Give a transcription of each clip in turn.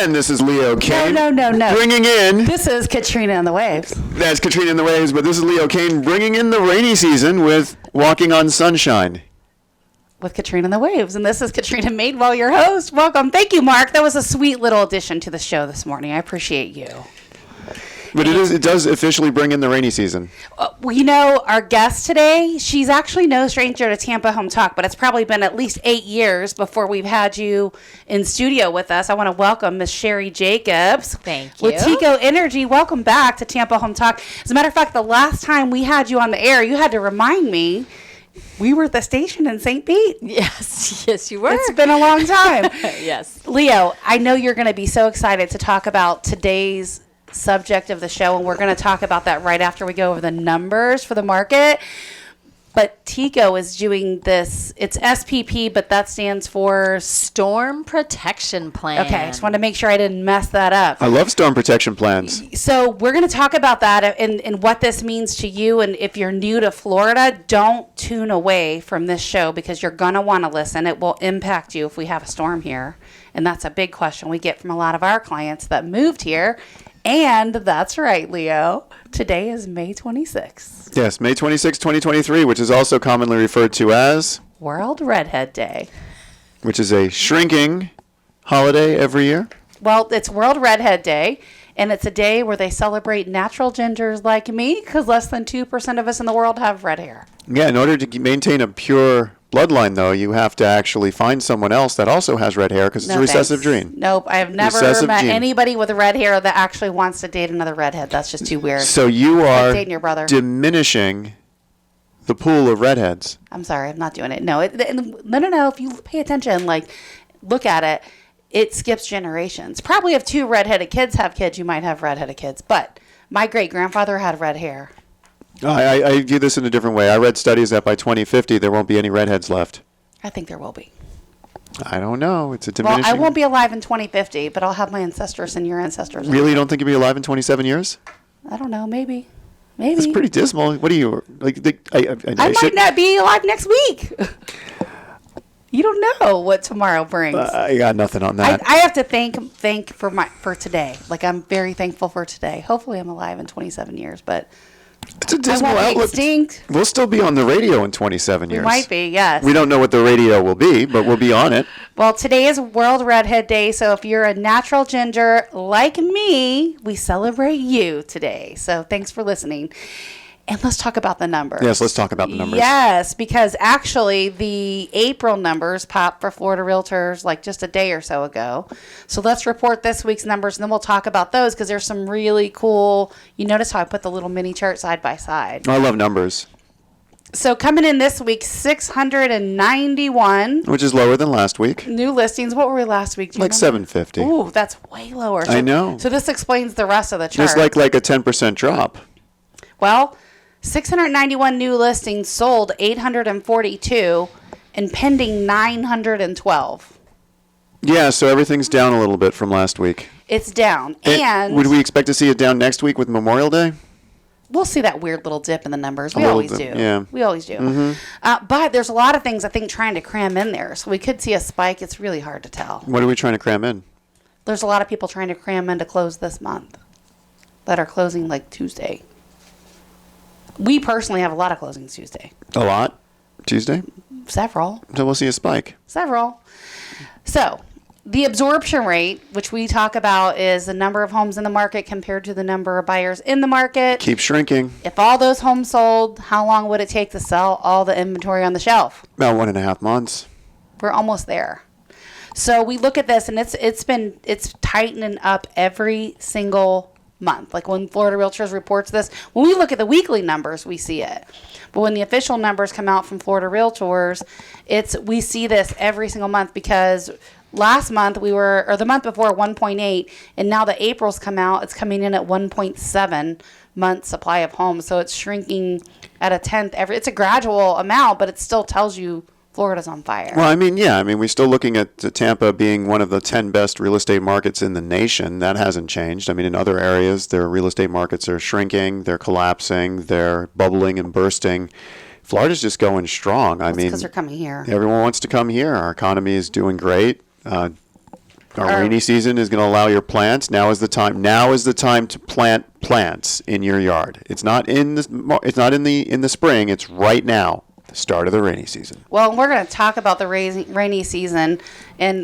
And this is Leo Kane. No. Bringing in... This is Katrina and the Waves. That's Katrina and the Waves, but this is Leo Kane bringing in the rainy season with Walking on Sunshine. With Katrina and the Waves. And this is Katrina Madewell, your host. Welcome. Thank you, Mark. That was a sweet little addition to the show this morning. I appreciate you. But it does officially bring in the rainy season. Well, you know, our guest today, she's actually no stranger to Tampa Home Talk, but it's probably been at least 8 years before we've had you in studio with us. I want to welcome Miss Sherry Jacobs. Thank you. With TECO Energy. Welcome back to Tampa Home Talk. As a matter of fact, the last time we had you on the air, you had to remind me we were at the station in St. Pete. Yes, you were. It's been a long time. Yes. Leo, I know you're going to be so excited to talk about today's subject of the show, and we're going to talk about that right after we go over the numbers for the market. But TECO is doing this. It's SPP, but that stands for Storm Protection Plan. Okay, I just wanted to make sure I didn't mess that up. I love storm protection plans. So we're going to talk about that and what this means to you. And if you're new to Florida, don't tune away from this show because you're going to want to listen. It will impact you if we have a storm here. And that's a big question we get from a lot of our clients that moved here. And that's right, Leo. Today is May 26th. Yes, May 26, 2023, which is also commonly referred to as... World Redhead Day. Which is a shrinking holiday every year. Well, it's World Redhead Day, and it's a day where they celebrate natural gingers like me because less than 2% of us in the world have red hair. Yeah, in order to maintain a pure bloodline, though, you have to actually find someone else that also has red hair because it's a recessive gene. Nope, I have never met anybody with red hair that actually wants to date another redhead. That's just too weird. So you are dating your brother. Diminishing the pool of redheads. I'm sorry, I'm not doing it. No, no. If you pay attention, look at it, it skips generations. Probably if two redheaded kids have kids, you might have redheaded kids. But my great-grandfather had red hair. I view this in a different way. I read studies that by 2050 there won't be any redheads left. I think there will be. I don't know. It's a diminishing... Well, I won't be alive in 2050, but I'll have my ancestors and your ancestors. Really? You don't think you'll be alive in 27 years? I don't know. Maybe. It's pretty dismal. What are you... I might not be alive next week. You don't know what tomorrow brings. I got nothing on that. I have to thank for today. I'm very thankful for today. Hopefully I'm alive in 27 years, but... It's a dismal outlook. Extinct. We'll still be on the radio in 27 years. We might be, yes. We don't know what the radio will be, but we'll be on it. Well, today is World Redhead Day, so if you're a natural ginger like me, we celebrate you today. So thanks for listening. And let's talk about the numbers. Yes, let's talk about the numbers. Yes, because actually the April numbers popped for Florida Realtors just a day or so ago. So let's report this week's numbers, and then we'll talk about those because there's some really cool... You notice how I put the little mini chart side by side. I love numbers. So coming in this week, 691. Which is lower than last week. New listings. What were we last week? 750. Ooh, that's way lower. I know. So this explains the rest of the chart. Just like a 10% drop. Well... 691 new listings, sold 842, and pending 912. Yeah, so everything's down a little bit from last week. It's down. And would we expect to see it down next week with Memorial Day? We'll see that weird little dip in the numbers. We always do. Yeah. We always do. Mm-hmm. But there's a lot of things, I think, trying to cram in there. So we could see a spike. It's really hard to tell. What are we trying to cram in? There's a lot of people trying to cram in to close this month that are closing Tuesday. We personally have a lot of closings Tuesday. A lot? Tuesday? Several. So we'll see a spike. Several. So the absorption rate, which we talk about, is the number of homes in the market compared to the number of buyers in the market. Keep shrinking. If all those homes sold, how long would it take to sell all the inventory on the shelf? About 1.5 months. We're almost there. So we look at this, and it's tightening up every single month. When Florida Realtors reports this, when we look at the weekly numbers, we see it. But when the official numbers come out from Florida Realtors, we see this every single month because last month the month before 1.8, and now the April's come out, it's coming in at 1.7 month supply of homes. So it's shrinking at a tenth it's a gradual amount, but it still tells you Florida's on fire. Well, we're still looking at Tampa being one of the 10 best real estate markets in the nation. That hasn't changed. In other areas, their real estate markets are shrinking, they're collapsing, they're bubbling and bursting. Florida's just going strong. Because they're coming here. Everyone wants to come here. Our economy is doing great. rainy season is going to allow your plants. Now is the time. Now is the time to plant plants in your yard. It's not in the. It's not in the spring. It's right now, the start of the rainy season. Well, we're going to talk about the rainy season. And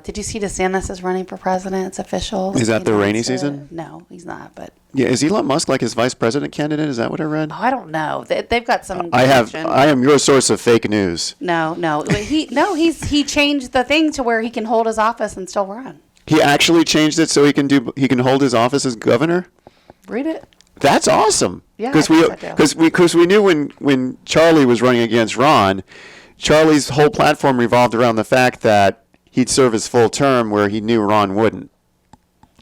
did you see DeSantis is running for president? It's official. Is that the rainy season? No, he's not. But Yeah, is Elon Musk like his vice president candidate? Is that what I read? I don't know. They've got some. I connection. am your source of fake news. No. He changed the thing to where he can hold his office and still run. He actually changed it so he can hold his office as governor. Read it. That's awesome. Yeah, because we knew when Charlie was running against Ron, Charlie's whole platform revolved around the fact that he'd serve his full term, where he knew Ron wouldn't.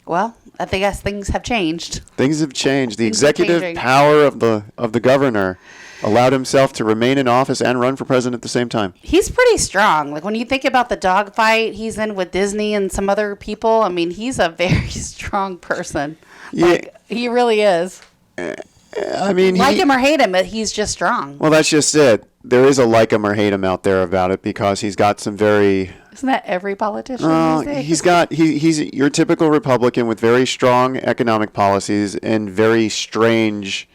Well, I guess things have changed. Things have changed. The Things are executive changing. power of the governor allowed himself to remain in office and run for president at the same time. He's pretty strong. Like when you think about the dogfight he's in with Disney and some other people, I mean, he's a very strong person. Yeah. Like, he really is. I mean, Like him or hate him, he's just strong. well, that's just it. There is a like him or hate him out there about it, because he's got some very. Isn't that every politician these days? He's your typical Republican with very strong economic policies and very strange,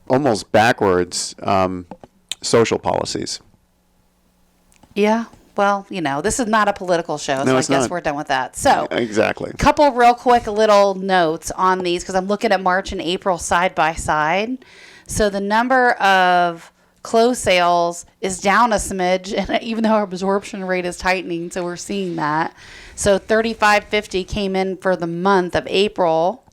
almost backwards social policies. Yeah. Well, this is not a political show, so I it's guess not. we're done with that. So, Exactly. couple real quick little notes on these because I'm looking at March and April side by side. So the number of closed sales is down a smidge, and even though our absorption rate is tightening, so we're seeing that. So 3550 came in for the month of April,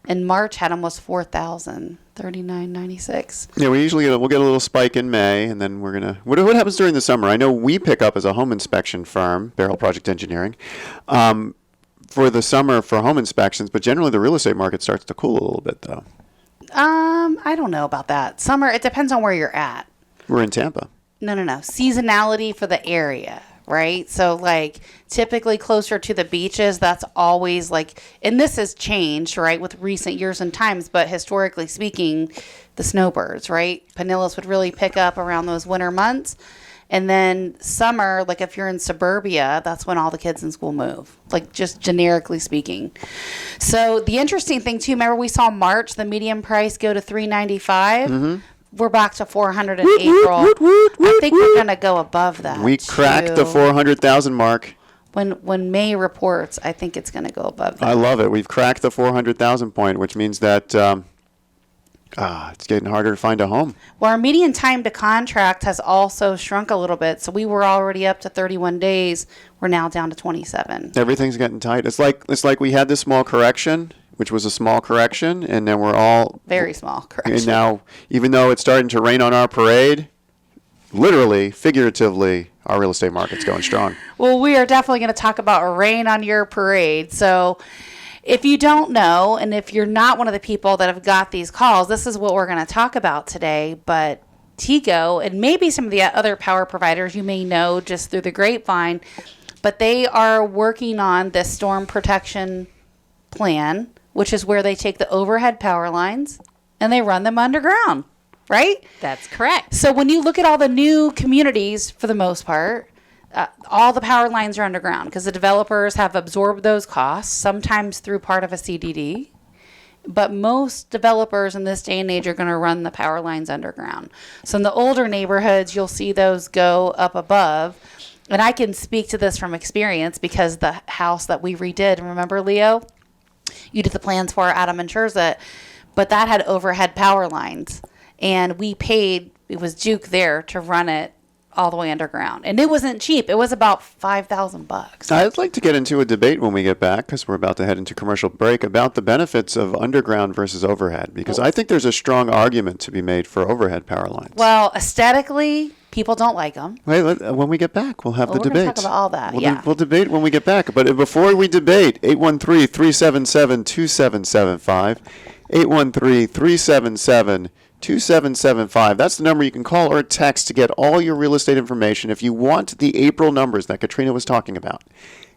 and March had almost 4,000. 39.96. Yeah, we'll get a little spike in May, and then we're gonna. What happens during the summer? I know we pick up as a home inspection firm, Barrel Project Engineering, for the summer for home inspections. But generally, the real estate market starts to cool a little bit, though. I don't know about that. Summer, it depends on where you're at. We're in Tampa. No. Seasonality for the area, right? So, like, typically closer to the beaches, that's always like, and this has changed, right, with recent years and times, but historically speaking, the snowbirds, right? Panillas would really pick up around those winter months. And then summer, like if you're in suburbia, that's when all the kids in school move, like just generically speaking. So the interesting thing too, remember we saw March, the median price go to $395. Mm-hmm. We're back to 400 in April. I think we're going to go above that. We cracked the 400,000 mark. When May reports, I think it's going to go above that. I love it. We've cracked the 400,000 point, which means that it's getting harder to find a home. Well, our median time to contract has also shrunk a little bit. So we were already up to 31 days. We're now down to 27. Everything's getting tight. It's like we had this small correction, which was a small correction, and then we're all Very small correction. And now, even though it's starting to rain on our parade, literally, figuratively, our real estate market's going strong. Well, we are definitely going to talk about rain on your parade. So if you don't know, and if you're not one of the people that have got these calls, this is what we're going to talk about today. But TECO, and maybe some of the other power providers you may know just through the grapevine, but they are working on this storm protection plan, which is where they take the overhead power lines and they run them underground, right? That's correct. So when you look at all the new communities, for the most part, all the power lines are underground because the developers have absorbed those costs, sometimes through part of a CDD. But most developers in this day and age are going to run the power lines underground. So in the older neighborhoods, you'll see those go up above. And I can speak to this from experience because the house that we redid, remember, Leo? You did the plans for Adam and Scherza, but that had overhead power lines. And we paid, it was Duke there to run it all the way underground. And it wasn't cheap. It was about $5,000. I'd like to get into a debate when we get back, because we're about to head into commercial break, about the benefits of underground versus overhead, because I think there's a strong argument to be made for overhead power lines. Well, aesthetically, people don't like them. Wait, when we get back, we'll have the We're debate. going to talk about all that, We'll debate when we get back. But before we debate, 813-377-2775, 813-377-2775. That's the number you can call or text to get all your real estate information if you want the April numbers that Katrina was talking about.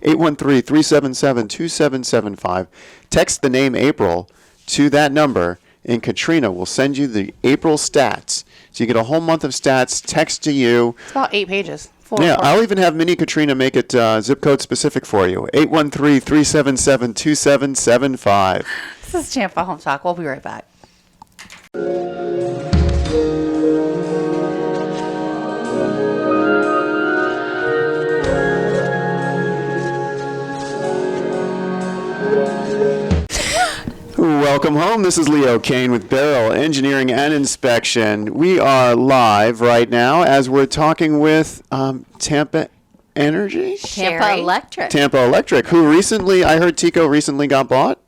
813-377-2775. Text the name April to that number, and Katrina will send you the April stats. So you get a whole month of stats text to you. It's about 8 pages. Yeah, I'll even have Mini Katrina make it zip code specific for you. 813-377-2775. This is Tampa Home Talk. We'll be right back. Welcome home. This is Leo Kane with Barrel Engineering and Inspection. We are live right now as we're talking with Tampa Energy? Tampa Electric. Tampa Electric, who recently, I heard TECO recently got bought.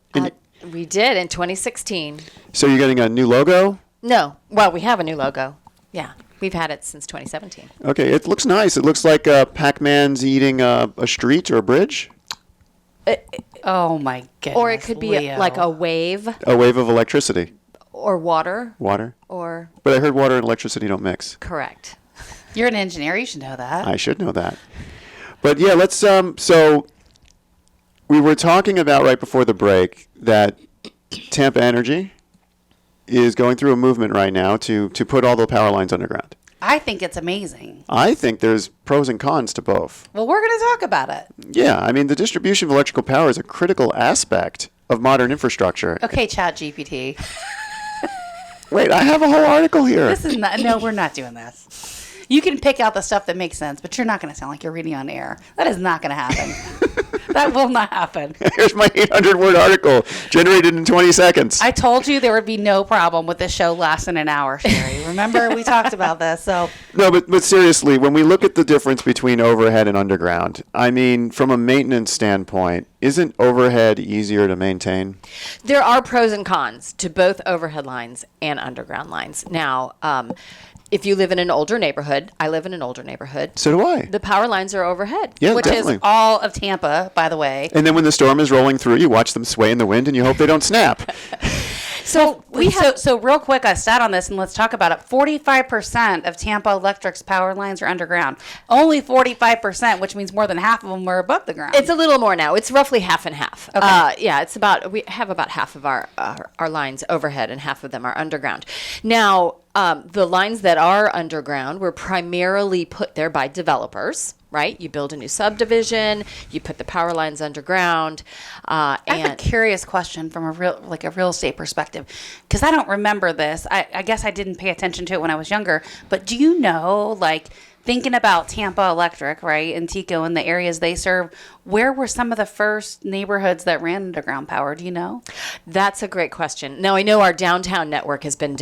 We did in 2016. So you're getting a new logo? No. Well, we have a new logo. Yeah. We've had it since 2017. Okay, it looks nice. It looks like Pac-Man's eating a street or a bridge. Oh, my goodness. Or it could be Leo. like a wave A wave of electricity. or water. Water. Or, But I heard water and electricity don't mix. correct. You're an engineer. You should know that. I should know that. But yeah, let's so we were talking about right before the break that Tampa Energy is going through a movement right now to put all the power lines underground. I think it's amazing. I think there's pros and cons to both. Well, we're going to talk about it. Yeah, I mean the distribution of electrical power is a critical aspect of modern infrastructure. Okay, Chat GPT. Wait, I have a whole article here. This is not. No, we're not doing this. You can pick out the stuff that makes sense, but you're not going to sound like you're reading on air. That is not going to happen. That will not happen. Here's my 800-word article generated in 20 seconds. I told you there would be no problem with this show lasting an hour, Sherry. Remember, we talked about this. So No, but seriously, when we look at the difference between overhead and underground, I mean, from a maintenance standpoint, isn't overhead easier to maintain? There are pros and cons to both overhead lines and underground lines. Now, if you live in an older neighborhood, I live in an older neighborhood. So do I. The power lines are overhead. Yeah, which definitely. is all of Tampa, by the way. And then when the storm is rolling through, you watch them sway in the wind and you hope they don't snap. So we have So real quick, I sat on this and let's talk about it. 45% of Tampa Electric's power lines are underground. Only 45%, which means more than half of them are above the ground. It's a little more now. It's roughly half and half. Okay. Yeah, it's about we have about half of our lines overhead and half of them are underground. Now, the lines that are underground were primarily put there by developers. Right, you build a new subdivision, you put the power lines underground, I have a and curious question from a real estate perspective, because I don't remember this. I guess I didn't pay attention to it when I was younger. But do you know, like, thinking about Tampa Electric, right, and TECO and the areas they serve, where were some of the first neighborhoods that ran underground power? Do you know? that's a great question. Now I know our downtown network has been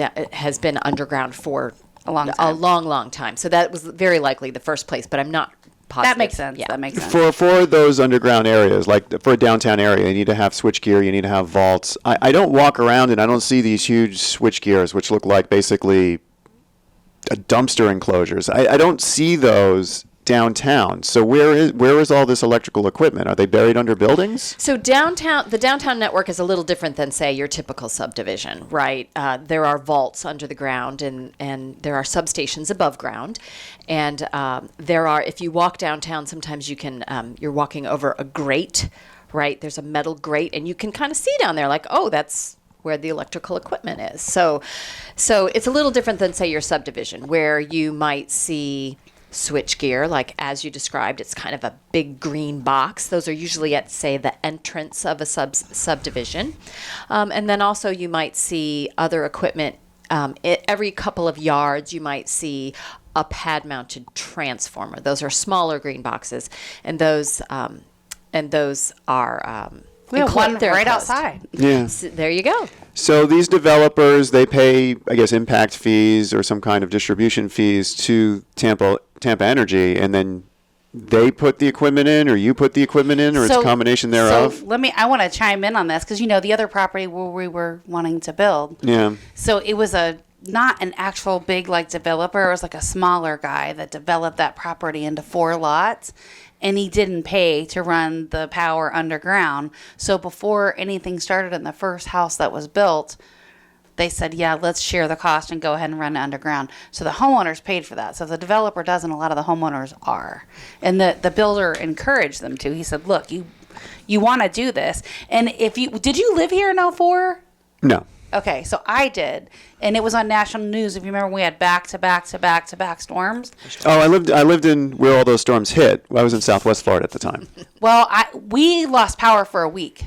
underground for A long a time. long time. So that was very likely the first place, but I'm not positive. That makes sense. Yeah. That makes sense. For those underground areas, like for a downtown area, you need to have switchgear, you need to have vaults. I don't walk around and I don't see these huge switchgears, which look like basically a dumpster enclosures. I don't see those downtown. So where is all this electrical equipment? Are they buried under buildings? So the downtown network is a little different than, say, your typical subdivision, right? There are vaults under the ground, and there are substations above ground, and there are. If you walk downtown, sometimes you can. You're walking over a grate, right? There's a metal grate, and you can kind of see down there, like, oh, that's where the electrical equipment is. So it's a little different than, say, your subdivision, where you might see switchgear, like as you described. It's kind of a big green box. Those are usually at, say, the entrance of a subdivision. And then also you might see other equipment. Every couple of yards, you might see a pad-mounted transformer. Those are smaller green boxes, and those are We have one they're right enclosed. outside. Yeah. So there you go. So these developers, they pay, I guess, impact fees or some kind of distribution fees to Tampa Energy, and then they put the equipment in, or you put the equipment in, or it's a combination thereof? So I want to chime in on this, because, the other property where we were wanting to build. Yeah. So it was not an actual big developer. It was like a smaller guy that developed that property into 4 lots. And he didn't pay to run the power underground. So before anything started in the first house that was built, they said, yeah, let's share the cost and go ahead and run it underground. So the homeowners paid for that. So if the developer doesn't, a lot of the homeowners are. And the builder encouraged them to. He said, look, you want to do this. And did you live here in 04? No. Okay, so I did, and it was on national news. If you remember, we had back to back to back to back storms. Oh, I lived in where all those storms hit. I was in Southwest Florida at the time. Well, we lost power for a week.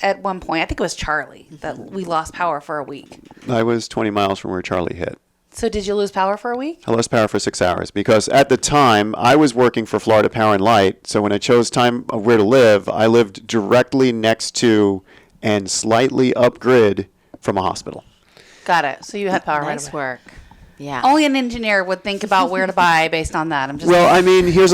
At one point, I think it was Charlie that we lost power for a week. I was 20 miles from where Charlie hit. So did you lose power for a week? I lost power for 6 hours because at the time I was working for Florida Power and Light. So when I chose time of where to live, I lived directly next to and slightly up grid from a hospital. Got it. So you had power right Nice away. work. Yeah. Only an engineer would think about where to buy based on that. I'm just Well, I mean, here's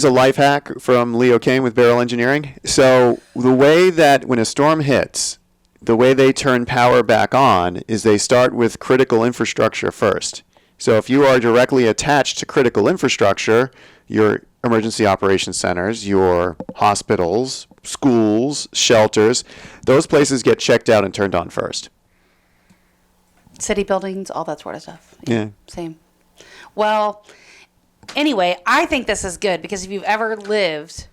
a life hack from Leo Kane with Barrel Engineering. So the way that when a storm hits, the way they turn power back on is they start with critical infrastructure first. So if you are directly attached to critical infrastructure, your emergency operations centers, your hospitals, schools, shelters, those places get checked out and turned on first. city buildings, all that sort of stuff. Yeah. Same. Well, anyway, I think this is good because if you've ever lived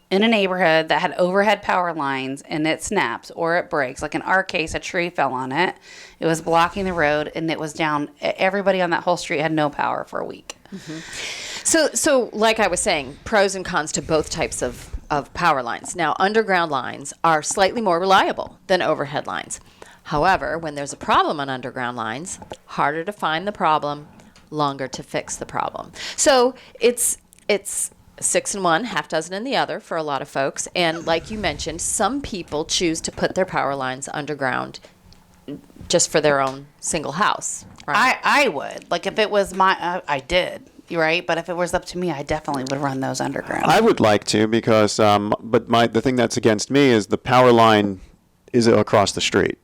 in a neighborhood that had overhead power lines and it snaps or it breaks, like in our case, a tree fell on it, it was blocking the road and it was down. Everybody on that whole street had no power for a week. So like I was saying, pros and cons to both types of power lines. Now, underground lines are slightly more reliable than overhead lines. However, when there's a problem on underground lines, harder to find the problem, longer to fix the problem. So it's 6 in one, half dozen in the other for a lot of folks. And like you mentioned, some people choose to put their power lines underground just for their own single house. Right? I would. Like if it was I did. You're right. But if it was up to me, I definitely would run those underground. I would like to because, but the thing that's against me is the power line is across the street.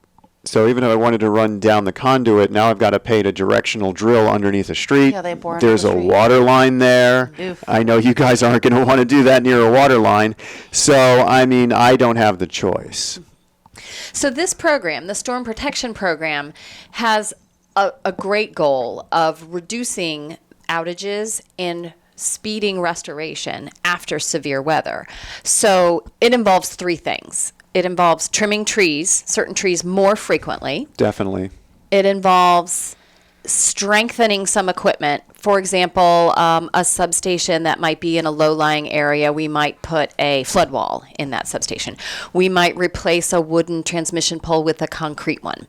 So even if I wanted to run down the conduit, now I've got to pay to directional drill underneath the street. Yeah, they bore under There's the a street. water line there. Oof. I know you guys aren't going to want to do that near a water line. So, I mean, I don't have the choice. So this program, the Storm Protection Program, has a great goal of reducing outages and speeding restoration after severe weather. So it involves 3 things. It involves trimming trees, certain trees more frequently. Definitely. It involves strengthening some equipment. For example, a substation that might be in a low-lying area, we might put a flood wall in that substation. We might replace a wooden transmission pole with a concrete one,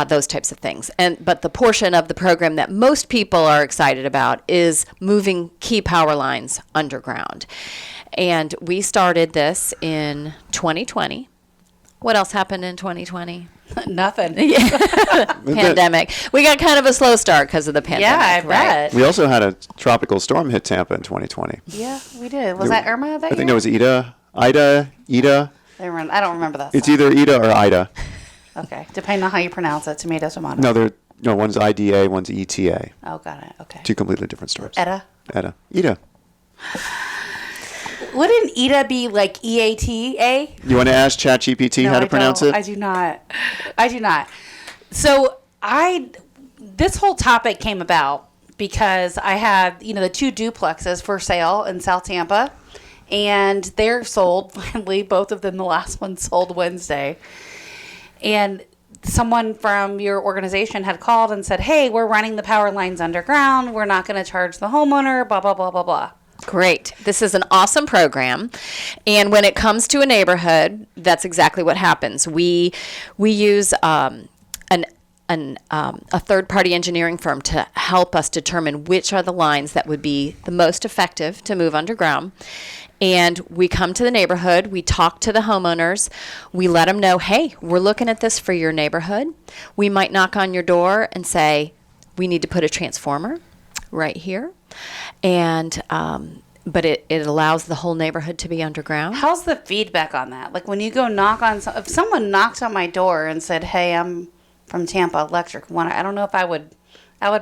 those types of things. But the portion of the program that most people are excited about is moving key power lines underground. And we started this in 2020. What else happened in 2020? Nothing. Pandemic. We got kind of a slow start because of the pandemic. Yeah, I right? bet. We also had a tropical storm hit Tampa in 2020. Yeah, we did. Was that Irma that I think year? that was Ida. I don't remember that. It's song. either Ida or Ida. Okay, depending on how you pronounce it. Tomato, tomato. No, one's IDA, one's ETA. Oh, got it. Okay. 2 completely different storms. Etta. Ida. Wouldn't Ida be like EATA? You want to ask ChatGPT how to pronounce it? I do not. So this whole topic came about because I had, the 2 duplexes for sale in South Tampa, and they're sold finally. Both of them, the last one sold Wednesday. And someone from your organization had called and said, hey, we're running the power lines underground. We're not going to charge the homeowner, blah, blah, blah, blah, blah. Great. This is an awesome program. And when it comes to a neighborhood, that's exactly what happens. We use a third-party engineering firm to help us determine which are the lines that would be the most effective to move underground. And we come to the neighborhood, we talk to the homeowners, we let them know, hey, we're looking at this for your neighborhood. We might knock on your door and say, we need to put a transformer right here. And but it allows the whole neighborhood to be underground. How's the feedback on that? Like when you go knock on, if someone knocked on my door and said, hey, I'm from Tampa Electric, I don't know if I would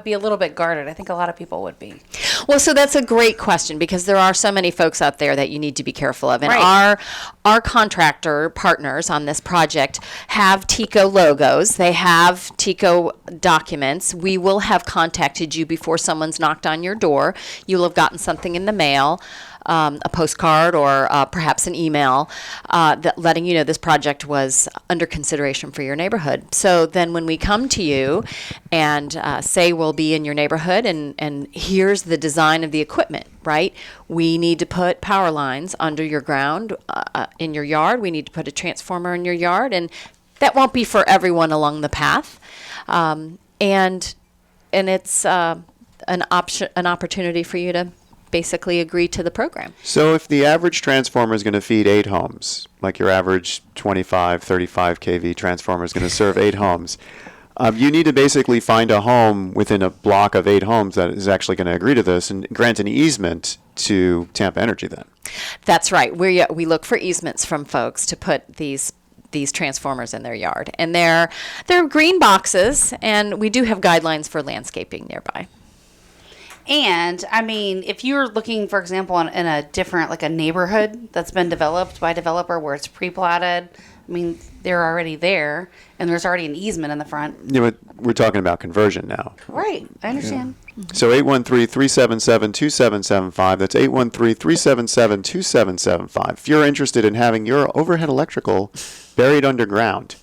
be a little bit guarded. I think a lot of people would be. Well, so that's a great question because there are so many folks out there that you need to be careful of. And Right. our contractor partners on this project have TECO logos. They have TECO documents. We will have contacted you before someone's knocked on your door. You'll have gotten something in the mail. a postcard or perhaps an email that letting you know this project was under consideration for your neighborhood. So then when we come to you and say we'll be in your neighborhood and here's the design of the equipment, right? We need to put power lines under your ground in your yard. We need to put a transformer in your yard, and that won't be for everyone along the path. And it's an opportunity for you to basically agree to the program. So if the average transformer is going to feed 8 homes, like your average 25, 35 kV transformer is going to serve 8 homes, you need to basically find a home within a block of 8 homes that is actually going to agree to this and grant an easement to Tampa Energy then. That's right. We look for easements from folks to put these transformers in their yard. And they're green boxes, and we do have guidelines for landscaping nearby. And I mean, if you're looking, for example, in a different, like a neighborhood that's been developed by a developer where it's pre-platted, I mean, they're already there and there's already an easement in the front. Yeah, but we're talking about conversion now. Right. I understand. So 813-377-2775. That's 813-377-2775. If you're interested in having your overhead electrical buried underground,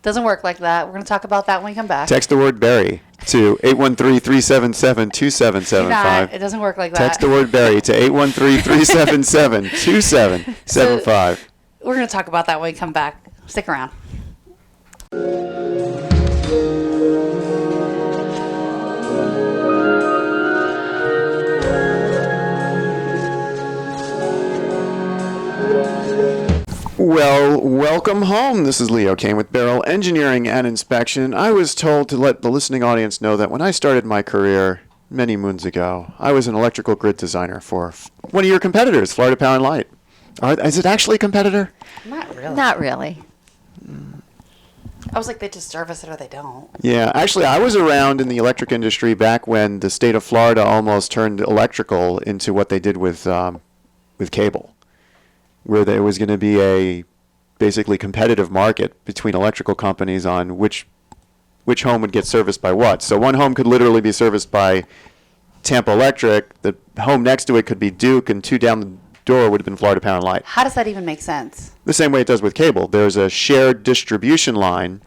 Doesn't work like that. We're going to talk about that when we come back. text the word bury to 813-377-2775. It doesn't work like that. Text the word bury to 813-377-2775. We're going to talk about that when we come back. Stick around. Well, welcome home. This is Leo Kane with Barrel Engineering and Inspection. I was told to let the listening audience know that when I started my career many moons ago, I was an electrical grid designer for one of your competitors, Florida Power and Light. Is it actually a competitor? Not really. Not really. I was like, they just service it or they don't. Yeah, actually, I was around in the electric industry back when the state of Florida almost turned electrical into what they did with cable, where there was going to be a basically competitive market between electrical companies on which home would get serviced by what. So one home could literally be serviced by Tampa Electric. The home next to it could be Duke, and 2 down the door would have been Florida Power and Light. How does that even make sense? The same way it does with cable. There's a shared distribution line,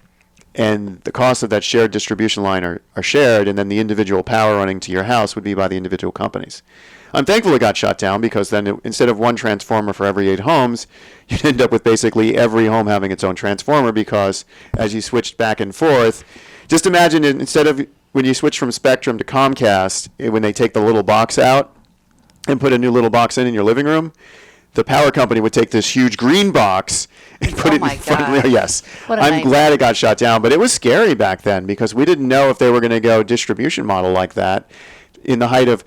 and the costs of that shared distribution line are shared, and then the individual power running to your house would be by the individual companies. I'm thankful it got shut down, because then instead of one transformer for every 8 homes, you'd end up with basically every home having its own transformer, because as you switched back and forth, just imagine instead of when you switch from Spectrum to Comcast, when they take the little box out and put a new little box in your living room, the power company would take this huge green box and put it in front of you. Yes. I'm glad it got shut down, but it was scary back then, because we didn't know if they were going to go distribution model like that in the height of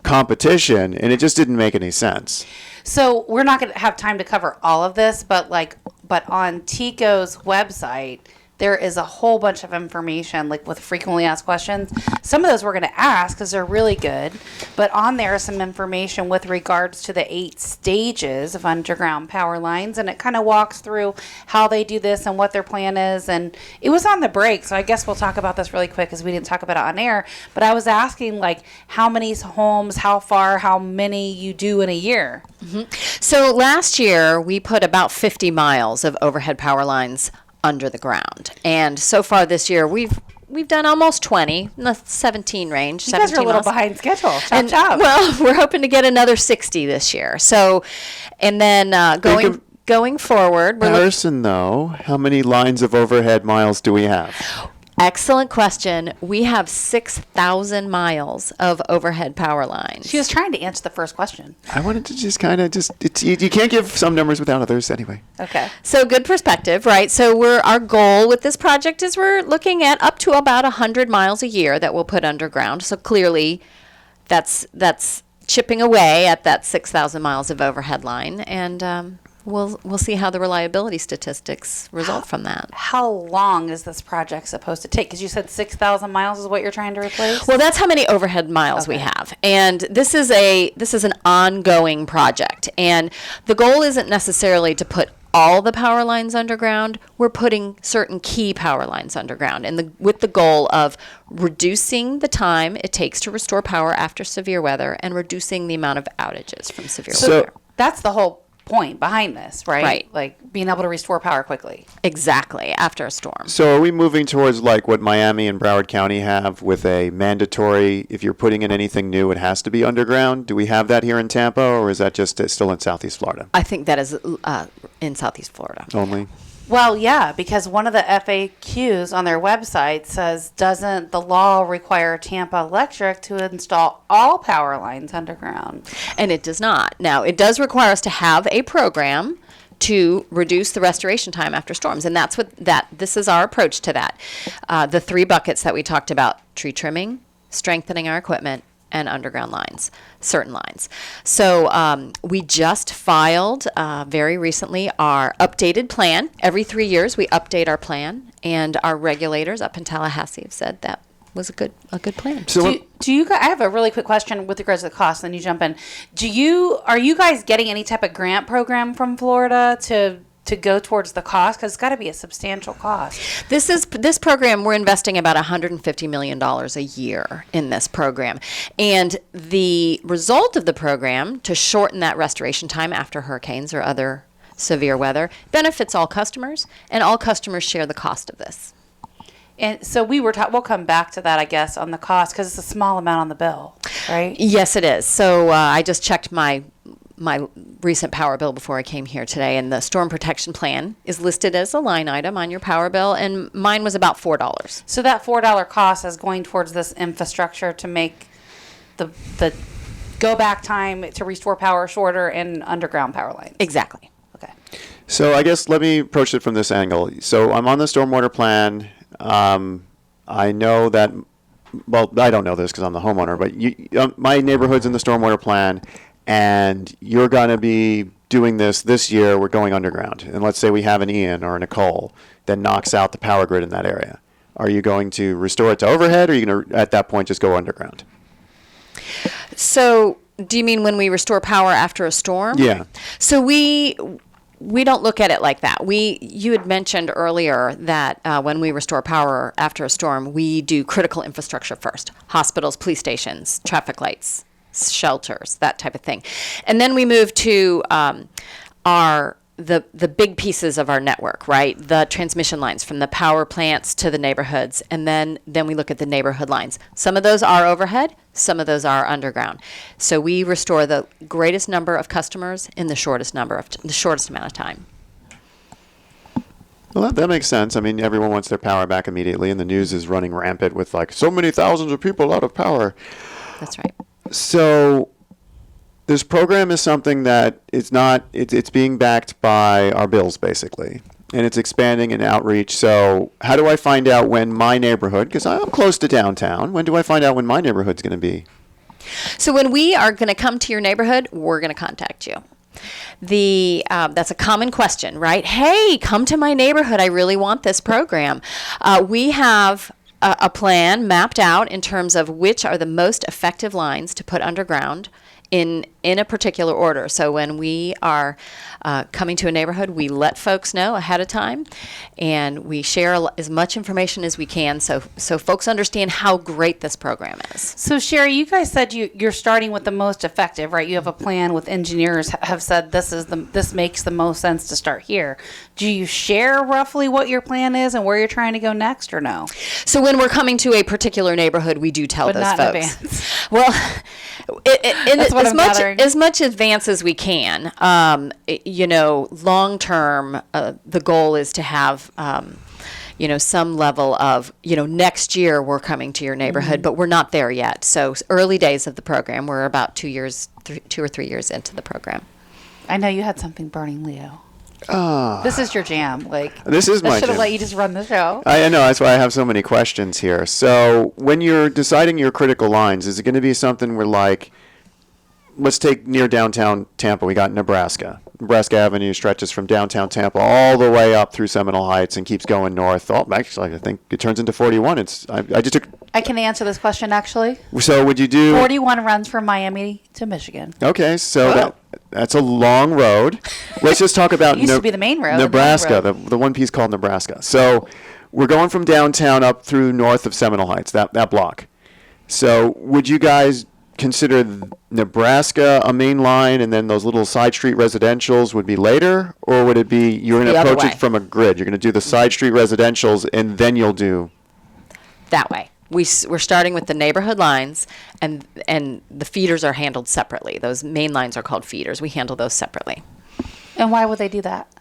competition, and it just didn't make any sense. So we're not going to have time to cover all of this, but on TECO's website, there is a whole bunch of information, like with frequently asked questions. Some of those we're going to ask because they're really good, but on there is some information with regards to the 8 stages of underground power lines, and it kind of walks through how they do this and what their plan is. And it was on the break, so I guess we'll talk about this really quick because we didn't talk about it on air. But I was asking, like, how many homes, how far, how many you do in a year. Mm-hmm. So last year we put about 50 miles of overhead power lines under the ground, and so far this year we've done almost 20, in the 17 range. You guys are a little behind schedule. Chop. Well, we're hoping to get another 60 this year. So, and then going forward, Harrison, though, how many lines of overhead miles do we have? Excellent question. We have 6,000 miles of overhead power lines. She was trying to answer the first question. I wanted to just you can't give some numbers without others anyway. Okay. So good perspective, right? So our goal with this project is we're looking at up to about 100 miles a year that we'll put underground. So clearly that's chipping away at that 6,000 miles of overhead line. And we'll see how the reliability statistics result from that. How long is this project supposed to take? Because you said 6,000 miles is what you're trying to replace. Well, that's how many overhead miles we Okay. have. And this is an ongoing project. And the goal isn't necessarily to put all the power lines underground. We're putting certain key power lines underground, and with the goal of reducing the time it takes to restore power after severe weather and reducing the amount of outages from severe weather. That's the whole point behind this, right? Right. Like being able to restore power quickly. Exactly, after a storm. So are we moving towards like what Miami and Broward County have with a mandatory, if you're putting in anything new, it has to be underground? Do we have that here in Tampa, or is that just still in Southeast Florida I think that is in Southeast Florida. only? Well, yeah, because one of the FAQs on their website says, doesn't the law require Tampa Electric to install all power lines underground? And it does not. Now, it does require us to have a program to reduce the restoration time after storms. And this is our approach to that. The 3 buckets that we talked about: tree trimming, strengthening our equipment, and underground lines, certain lines. So we just filed very recently our updated plan. Every 3 years we update our plan, and our regulators up in Tallahassee have said that was a good plan. So Do you guys, I have a really quick question with regards to the cost, then you jump in. Are you guys getting any type of grant program from Florida to go towards the cost? Because it's got to be a substantial cost. This program, we're investing about $150 million a year in this program. And the result of the program, to shorten that restoration time after hurricanes or other severe weather, benefits all customers, and all customers share the cost of this. And so we'll come back to that, I guess, on the cost, because it's a small amount on the bill, right? Yes, it is. So I just checked my recent power bill before I came here today, and the storm protection plan is listed as a line item on your power bill, and mine was about $4. So that $4 cost is going towards this infrastructure to make the go back time to restore power shorter and underground power lines. Exactly. Okay. So I guess let me approach it from this angle. So I'm on the stormwater plan. I know that, well, I don't know this because I'm the homeowner, but my neighborhood's in the stormwater plan, and you're going to be doing this year. We're going underground. And let's say we have an Ian or a Nicole that knocks out the power grid in that area. Are you going to restore it to overhead, or are you going to, at that point, just go underground? So do you mean when we restore power after a storm? Yeah. So we don't look at it like that. You had mentioned earlier that when we restore power after a storm, we do critical infrastructure first: hospitals, police stations, traffic lights, shelters, that type of thing. And then we move to the big pieces of our network, right? The transmission lines from the power plants to the neighborhoods. And then we look at the neighborhood lines. Some of those are overhead, some of those are underground. So we restore the greatest number of customers in the shortest amount of time. Well, that makes sense. I mean, everyone wants their power back immediately, and the news is running rampant with like so many thousands of people out of power. That's right. So this program is something that it's being backed by our bills, basically, and it's expanding in outreach. So how do I find out when my neighborhood, because I'm close to downtown, when do I find out when my neighborhood's going to be? So when we are going to come to your neighborhood, we're going to contact you. That's a common question, right? Hey, come to my neighborhood. I really want this program. We have a plan mapped out in terms of which are the most effective lines to put underground in a particular order. So when we are coming to a neighborhood, we let folks know ahead of time, and we share as much information as we can so folks understand how great this program is. So Sherry, you guys said you're starting with the most effective, right? You have a plan with engineers have said this makes the most sense to start here. Do you share roughly what your plan is and where you're trying to go next, or no? So when we're coming to a particular neighborhood, we do tell But those not folks. in advance. Well, That's what I'm gathering. as much advance as we can. Long term, the goal is to have, some level of, next year we're coming to your neighborhood, but we're not there yet. So early days of the program, we're about 2 or 3 years into the program. I know you had something burning, Leo. This is your jam. This is my I should have jam. let you just run the show. I know, that's why I have so many questions here. So when you're deciding your critical lines, is it going to be something where, like, let's take near downtown Tampa, we got Nebraska. Nebraska Avenue stretches from downtown Tampa all the way up through Seminole Heights and keeps going north. Oh, actually, I think it turns into 41. I just took. I can answer this question actually. So would you do 41 runs from Miami to Michigan. Okay, so Oh. that's a long road. Let's just talk about It used to be the main road. Nebraska, the main road. the one piece called Nebraska. So we're going from downtown up through north of Seminole Heights, that block. So would you guys consider Nebraska a main line and then those little side street residentials would be later? Or would it be you're going to The other approach way. it from a grid? You're going to do the side street residentials and then you'll do... That way. We're starting with the neighborhood lines, and the feeders are handled separately. Those main lines are called feeders. We handle those separately. And why would they do that?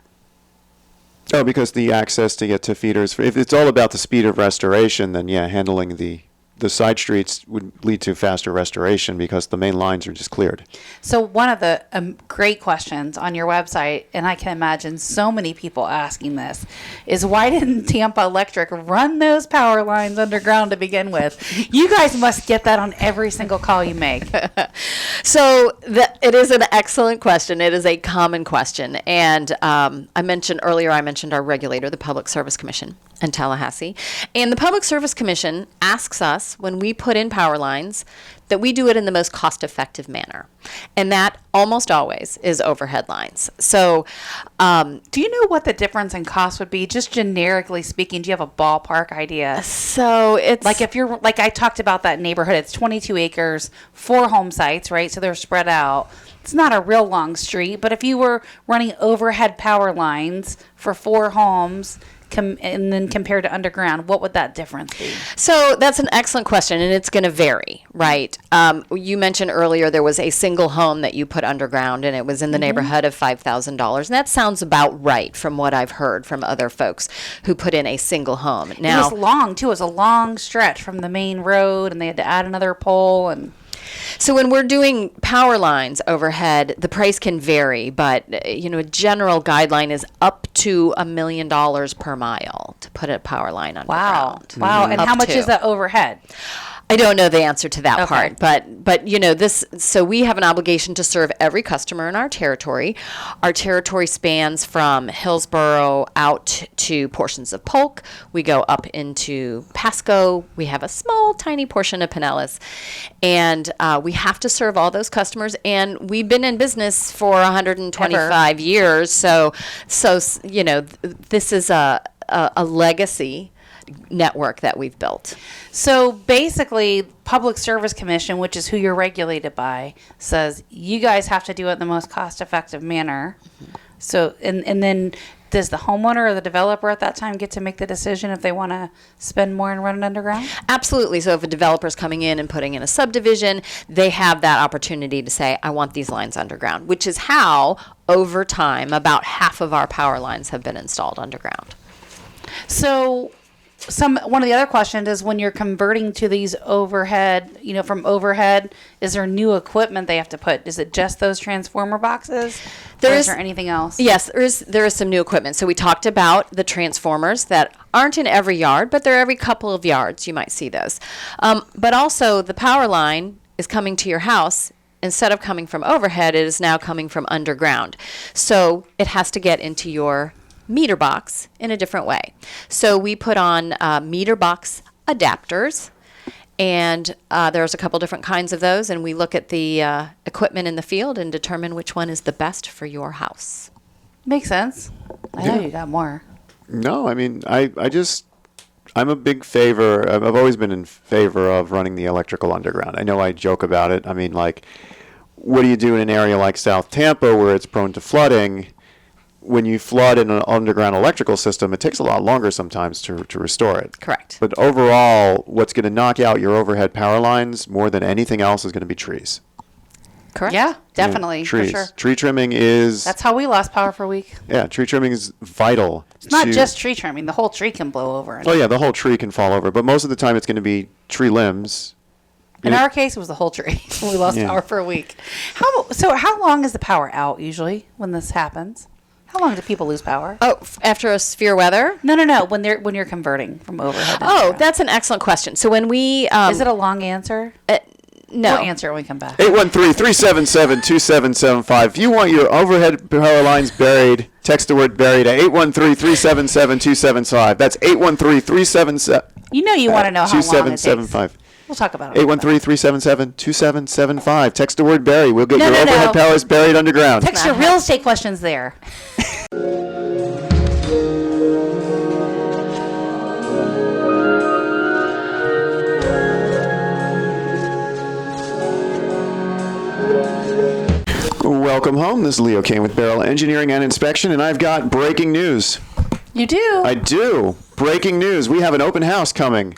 Oh, because the access to get to feeders, if it's all about the speed of restoration, then yeah, handling the side streets would lead to faster restoration because the main lines are just cleared. So one of the great questions on your website, and I can imagine so many people asking this, is why didn't Tampa Electric run those power lines underground to begin with? You guys must get that on every single call you make. So it is an excellent question. It is a common question. And I mentioned our regulator, the Public Service Commission in Tallahassee. And the Public Service Commission asks us when we put in power lines that we do it in the most cost-effective manner. And that almost always is overhead lines. So Do you know what the difference in cost would be? Just generically speaking, do you have a ballpark idea? it's Like if you're, like I talked about that neighborhood, it's 22 acres, 4 home sites, right? So they're spread out. It's not a real long street, but if you were running overhead power lines for 4 homes, and then compared to underground, what would that difference be? So that's an excellent question, and it's going to vary, right? You mentioned earlier there was a single home that you put underground, and it was in the neighborhood of $5,000. And that sounds about right from what I've heard from other folks who put in a single home. Now, It was long, too. It was a long stretch from the main road, and they had to add another pole. And so when we're doing power lines overhead, the price can vary, but a general guideline is up to $1 million per mile to put a power line underground. Wow. And Up how much to. is that overhead? I don't know the answer to that Okay. part, but this, so we have an obligation to serve every customer in our territory. Our territory spans from Hillsborough out to portions of Polk. We go up into Pasco. We have a small, tiny portion of Pinellas, and we have to serve all those customers. And we've been in business for 125 years, so this is a legacy network that we've built. So basically, Public Service Commission, which is who you're regulated by, says you guys have to do it in the most cost-effective manner. So, and then does the homeowner or the developer at that time get to make the decision if they want to spend more and run it underground? Absolutely. So if a developer's coming in and putting in a subdivision, they have that opportunity to say, I want these lines underground, which is how, over time, about half of our power lines have been installed underground. So one of the other questions is when you're converting to these overhead, from overhead, is there new equipment they have to put? Is it just those transformer boxes? Or is there anything else? Yes, there is some new equipment. So we talked about the transformers that aren't in every yard, but they're every couple of yards. You might see those. But also the power line is coming to your house. Instead of coming from overhead, it is now coming from underground. So it has to get into your meter box in a different way. So we put on meter box adapters, and there's a couple different kinds of those, and we look at the equipment in the field and determine which one is the best for your house. Makes sense. I know you got more. No, I mean, I'm a big favor. I've always been in favor of running the electrical underground. I know I joke about it. I mean, like, what do you do in an area like South Tampa where it's prone to flooding? When you flood in an underground electrical system, it takes a lot longer sometimes to restore it. Correct. But overall, what's going to knock out your overhead power lines more than anything else is going to be trees. Correct. Yeah, definitely. Trees. For sure. Tree trimming is... That's how we lost power for a week. Yeah, tree trimming is vital. It's not just tree trimming. The whole tree can blow over. Oh, yeah, the whole tree can fall over. But most of the time, it's going to be tree limbs. In our case, it was the whole tree. We lost power for a week. How long is the power out usually when this happens? How long do people lose power? Oh, after a severe weather? No. When you're converting from overhead. To Oh, underground. that's an excellent question. So when we Is it a long answer? No. We'll answer it when we come back. 813-377-2775. If you want your overhead power lines buried, text the word buried at 813-377-2775. That's 813-377. You know you want to know how long it takes. 2775. We'll talk about it. 813-377-2775. Text the word buried. We'll get No, your no, overhead no. powers buried underground. Text your real estate questions there. Welcome home. This is Leo Kane with Barrel Engineering and Inspection, and I've got breaking news. You do? I do. Breaking news. We have an open house coming.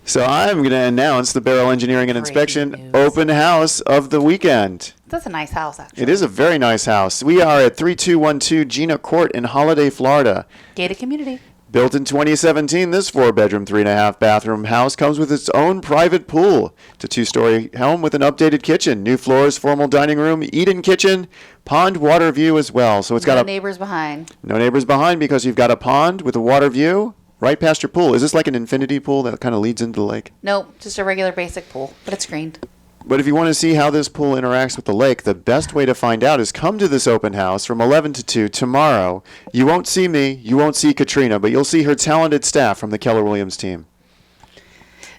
So I'm going to announce the Barrel Engineering and Inspection Breaking news. open house of the weekend. That's a nice house, actually. It is a very nice house. We are at 3212 Gina Court in Holiday, Florida. Gated community. Built in 2017, this 4-bedroom, 3.5-bathroom house comes with its own private pool. It's a 2-story home with an updated kitchen, new floors, formal dining room, eat-in kitchen, pond water view as well. So it's got No neighbors behind. no neighbors behind because you've got a pond with a water view right past your pool. Is this like an infinity pool that kind of leads into the lake? Nope, just a regular basic pool, but it's screened. But if you want to see how this pool interacts with the lake, the best way to find out is come to this open house from 11 to 2 tomorrow. You won't see me, you won't see Katrina, but you'll see her talented staff from the Keller Williams team.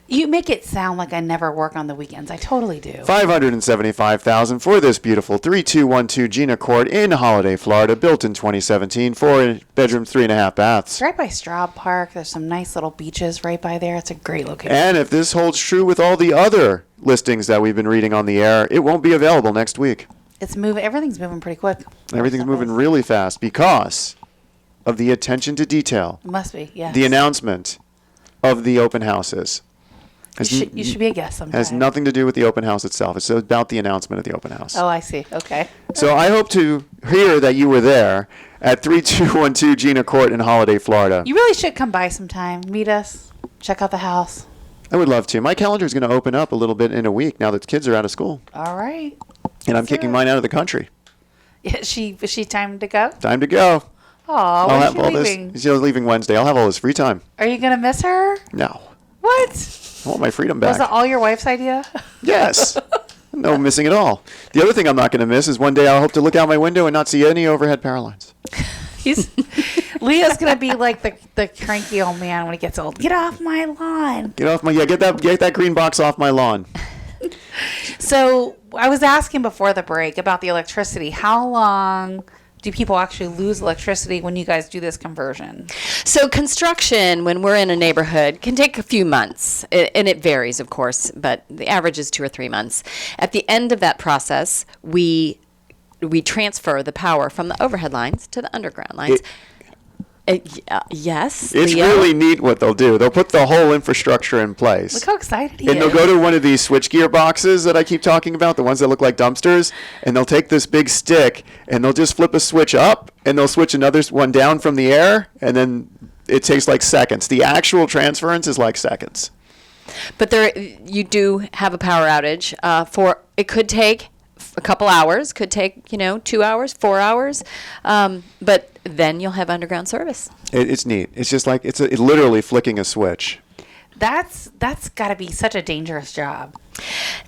You make it sound like I never work on the weekends. I totally do. $575,000 for this beautiful 3212 Gina Court in Holiday, Florida, built in 2017, 4-bedroom, 3.5 baths. It's right by Straub Park. There's some nice little beaches right by there. It's a great location. And if this holds true with all the other listings that we've been reading on the air, it won't be available next week. It's moving. Everything's moving pretty quick. Everything's moving really fast because of the attention to detail, It must be, yeah. the announcement of the open houses. You should be a guest sometime. Has nothing to do with the open house itself. It's about the announcement of the open house. Oh, I see. Okay. So I hope to hear that you were there at 3212 Gina Court in Holiday, Florida. You really should come by sometime. Meet us. Check out the house. I would love to. My calendar is going to open up a little bit in a week now that the kids are out of school. All right. And I'm kicking mine out of the country. Is she time to go? Time to go. Oh, I'll when's have she all leaving? this. She's leaving Wednesday. I'll have all this free time. Are you going to miss her? No. What? I want my freedom back. Was that all your wife's idea? Yes. No missing at all. The other thing I'm not going to miss is one day I'll hope to look out my window and not see any overhead power lines. Leo's going to be like the cranky old man when he gets old. Get off my lawn. Get that green box off my lawn. So I was asking before the break about the electricity. How long do people actually lose electricity when you guys do this conversion? So construction, when we're in a neighborhood, can take a few months, and it varies, of course, but the average is 2 or 3 months. At the end of that process, we transfer the power from the overhead lines to the underground lines. Yes. It's Leo? really neat what they'll do. They'll put the whole infrastructure in place. Look how excited he And is. they'll go to one of these switchgear boxes that I keep talking about, the ones that look like dumpsters, and they'll take this big stick and they'll just flip a switch up and they'll switch another one down from the air, and then it takes like seconds. The actual transference is like seconds. But you do have a power outage it could take a couple hours, could take 2 hours, 4 hours, but then you'll have underground service. It's neat. It's just like it's literally flicking a switch. That's got to be such a dangerous job.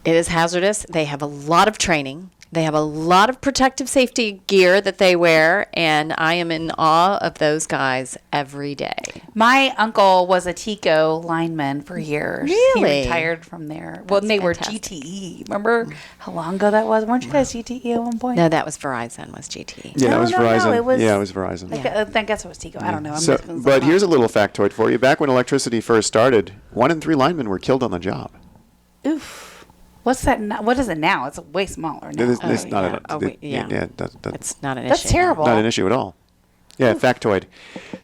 It is hazardous. They have a lot of training. They have a lot of protective safety gear that they wear, and I am in awe of those guys every day. My uncle was a TECO lineman for years. Really? He retired from there. Well, That's they were fantastic. GTE. Remember how long ago that was? Weren't you guys GTE at one point? No, that was Verizon, was GT. Yeah, No, it was no, Verizon. it was- Yeah, it was Verizon. I guess it was TECO. I don't know. I'm So, mixing but something here's a up. little factoid for you. Back when electricity first started, 1 in 3 linemen were killed on the job. Oof. What's that? What is it now? It's way smaller now. It's not yeah. that's It's not an issue. That's terrible. not an issue at all. Yeah, factoid.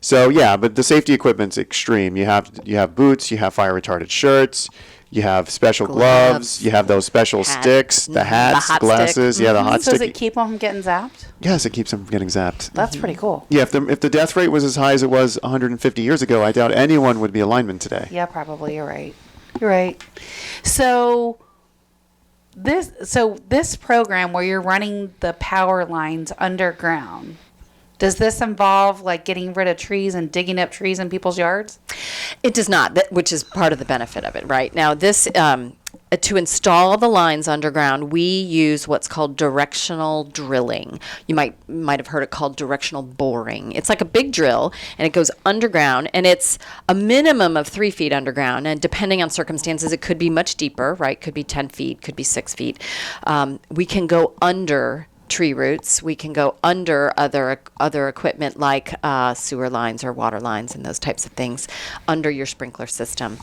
So yeah, but the safety equipment's extreme. You have boots, you have fire retardant shirts, you have special gloves, you have those special Hat. sticks, the hats, hot glasses. stick. Yeah, the hot So does stick. it keep them from getting zapped? Yes, it keeps them from getting zapped. That's pretty cool. Yeah, if the death rate was as high as it was 150 years ago, I doubt anyone would be a lineman today. Yeah, probably. You're right. You're right. So this program where you're running the power lines underground, does this involve like getting rid of trees and digging up trees in people's yards? It does not, which is part of the benefit of it, right? Now, this to install the lines underground, we use what's called directional drilling. You might have heard it called directional boring. It's like a big drill, and it goes underground, and it's a minimum of 3 feet underground. And depending on circumstances, it could be much deeper, right? Could be 10 feet, could be 6 feet. We can go under tree roots. We can go under other equipment like sewer lines or water lines and those types of things under your sprinkler system.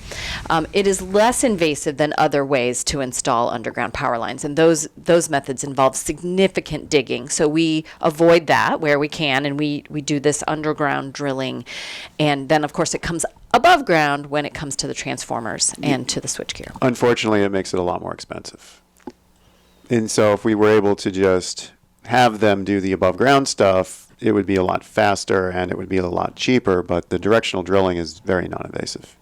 It is less invasive than other ways to install underground power lines, and those methods involve significant digging. So we avoid that where we can, and we do this underground drilling, and then of course it comes above ground when it comes to the transformers and to the switchgear. Unfortunately, it makes it a lot more expensive. And so if we were able to just have them do the above ground stuff, it would be a lot faster and it would be a lot cheaper, but the directional drilling is very non-invasive.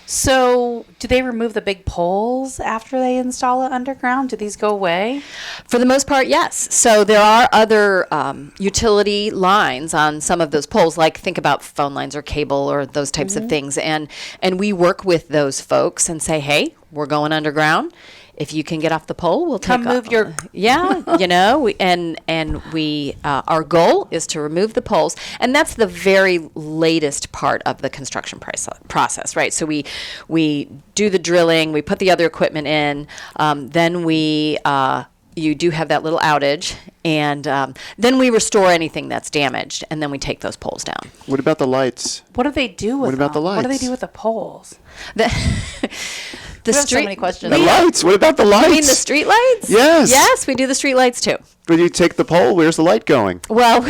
So do they remove the big poles after they install it underground? Do these go away? For the most part, yes. So there are other utility lines on some of those poles, like think about phone lines or cable or those types of things. And we work with those folks and say, hey, we're going underground. If you can get off the pole, we'll Come move your our goal is to remove the poles, and that's the very latest part of the construction process, right? So we do the drilling, we put the other equipment in, then you do have that little outage, and then we restore anything that's damaged, and then we take those poles down. What about the lights? What do they do with What about them? the What do they lights? do with the poles? The We have so many questions. The lights. What about the lights? You mean the street lights? Yes. Yes, we do the street lights too. When you take the pole, where's the light going? Well,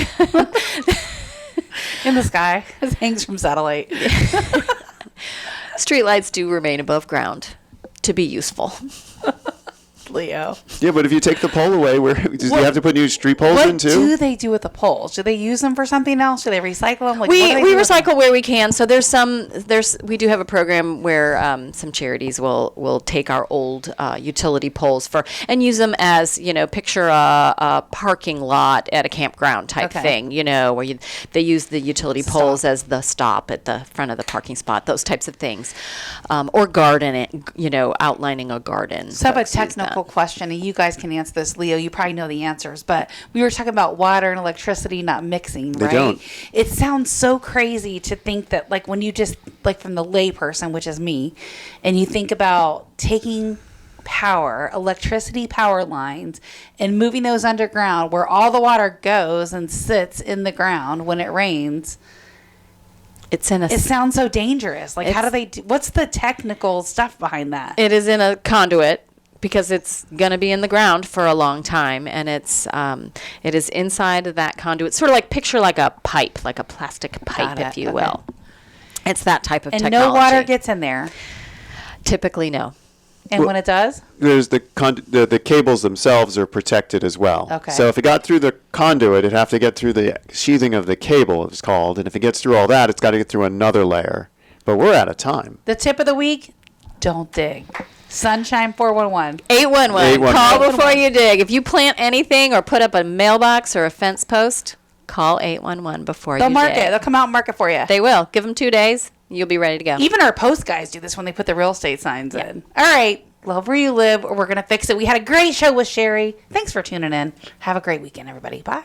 In the sky. It hangs from satellite. street lights do remain above ground to be useful. Leo. Yeah, but if you take the pole away, do you have to put new street poles in What too? do they do with the poles? Do they use them for something else? Do they recycle them? Like, We what do they do with them? recycle where we can. So we do have a program where some charities will take our old utility poles and use them as, picture a parking lot at a campground type Okay. thing, where they use the utility poles as the stop at the front of the parking spot, those types of things. Or garden it, outlining a garden. So I have a Folks use technical that. question, and you guys can answer this. Leo, you probably know the answers, but we were talking about water and electricity not mixing, They right? don't. It sounds so crazy to think that, like, when you just, like, from the lay person, which is me, and you think about taking electricity power lines, and moving those underground where all the water goes and sits in the ground when it rains. It sounds so dangerous. Like, how do It's- they what's the technical stuff behind that? It is in a conduit because it's going to be in the ground for a long time, and it is inside of that conduit, sort of like picture like a pipe, like a plastic pipe, Got it. if you Okay. will. It's that type of And technology. no water gets in there. Typically, no. And when it does? There's the cables themselves are protected as well. Okay. So if it got through the conduit, it'd have to get through the sheathing of the cable, it's called. And if it gets through all that, it's got to get through another layer. But we're out of time. The tip of the week, don't dig. Sunshine 411. 811. 811. Call before you dig. If you plant anything or put up a mailbox or a fence post, call 811 before They'll you mark dig. it. They'll come out and mark it for you. They will. Give them 2 days. You'll be ready to go. Even our post guys do this when they put the real estate signs in. All right. Love where you live, or we're going to fix it. We had a great show with Sherry. Thanks for tuning in. Have a great weekend, everybody. Bye.